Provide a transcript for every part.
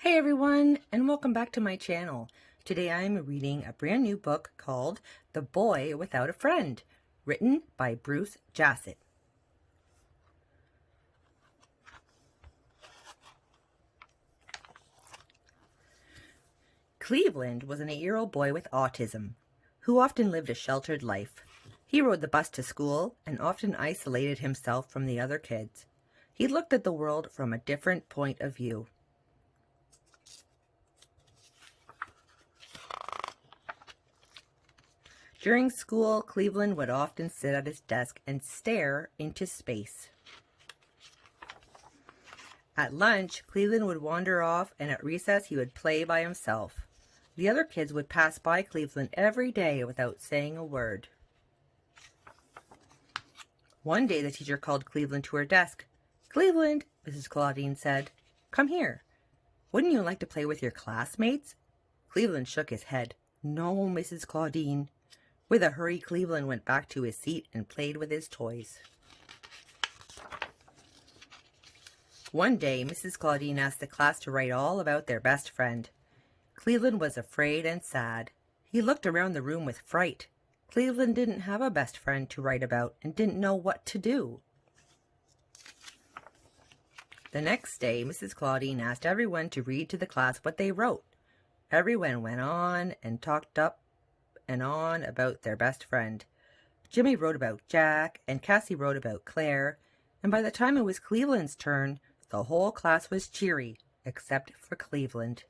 Hey everyone, and welcome back to my channel. Today I am reading a brand new book called The Boy Without a Friend, written by Bruce Jassett. Cleveland was an 8-year-old boy with autism, who often lived a sheltered life. He rode the bus to school and often isolated himself from the other kids. He looked at the world from a different point of view. During school, Cleveland would often sit at his desk and stare into space. At lunch, Cleveland would wander off, and at recess he would play by himself. The other kids would pass by Cleveland every day without saying a word. One day the teacher called Cleveland to her desk. "Cleveland," Mrs. Claudine said, "come here. Wouldn't you like to play with your classmates?" Cleveland shook his head. "No, Mrs. Claudine." With a hurry, Cleveland went back to his seat and played with his toys. One day, Mrs. Claudine asked the class to write all about their best friend. Cleveland was afraid and sad. He looked around the room with fright. Cleveland didn't have a best friend to write about and didn't know what to do. The next day, Mrs. Claudine asked everyone to read to the class what they wrote. Everyone went on and talked up and on about their best friend. Jimmy wrote about Jack, and Cassie wrote about Claire, and by the time it was Cleveland's turn, the whole class was cheery, except for Cleveland.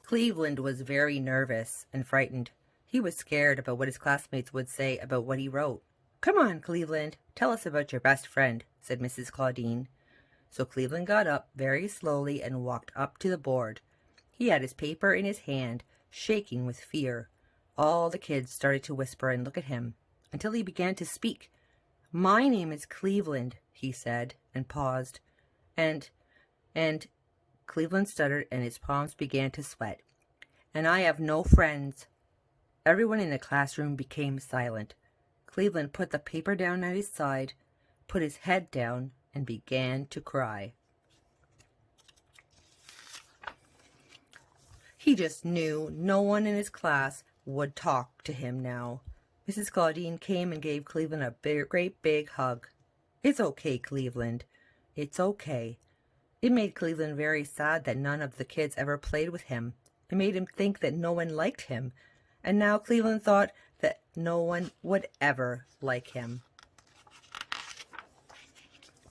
Cleveland was very nervous and frightened. He was scared about what his classmates would say about what he wrote. "Come on, Cleveland, tell us about your best friend," said Mrs. Claudine. So Cleveland got up very slowly and walked up to the board. He had his paper in his hand, shaking with fear. All the kids started to whisper and look at him, until he began to speak. "My name is Cleveland," he said, and paused. And Cleveland stuttered, and his palms began to sweat. "And I have no friends." Everyone in the classroom became silent. Cleveland put the paper down at his side, put his head down, and began to cry. He just knew no one in his class would talk to him now. Mrs. Claudine came and gave Cleveland a great big hug. "It's okay, Cleveland. It's okay." It made Cleveland very sad that none of the kids ever played with him. It made him think that no one liked him. And now Cleveland thought that no one would ever like him.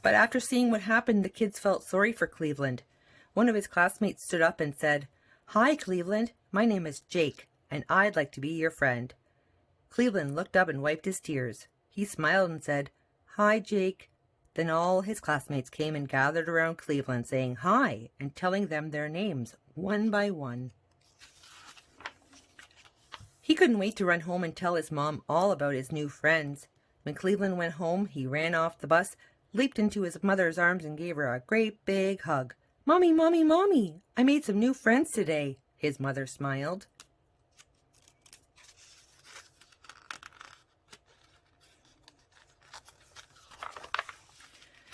But after seeing what happened, the kids felt sorry for Cleveland. One of his classmates stood up and said, "Hi, Cleveland. My name is Jake, and I'd like to be your friend." Cleveland looked up and wiped his tears. He smiled and said, "Hi, Jake." Then all his classmates came and gathered around Cleveland, saying hi and telling them their names one by one. He couldn't wait to run home and tell his mom all about his new friends. When Cleveland went home, he ran off the bus, leaped into his mother's arms, and gave her a great big hug. "Mommy, Mommy, Mommy, I made some new friends today," his mother smiled.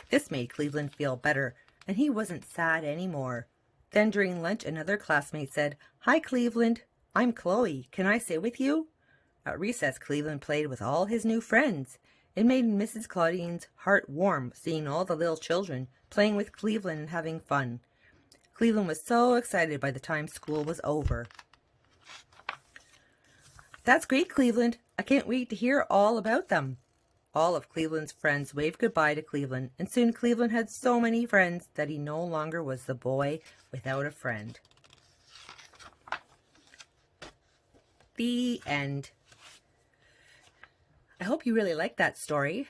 This made Cleveland feel better, and he wasn't sad anymore. Then during lunch, another classmate said, "Hi, Cleveland. I'm Chloe. Can I sit with you?" At recess, Cleveland played with all his new friends. It made Mrs. Claudine's heart warm seeing all the little children playing with Cleveland and having fun. Cleveland was so excited by the time school was over. "That's great, Cleveland. I can't wait to hear all about them." All of Cleveland's friends waved goodbye to Cleveland, and soon Cleveland had so many friends that he no longer was the boy without a friend. The end. I hope you really liked that story.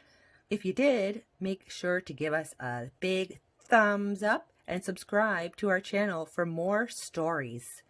If you did, make sure to give us a big thumbs up and subscribe to our channel for more stories.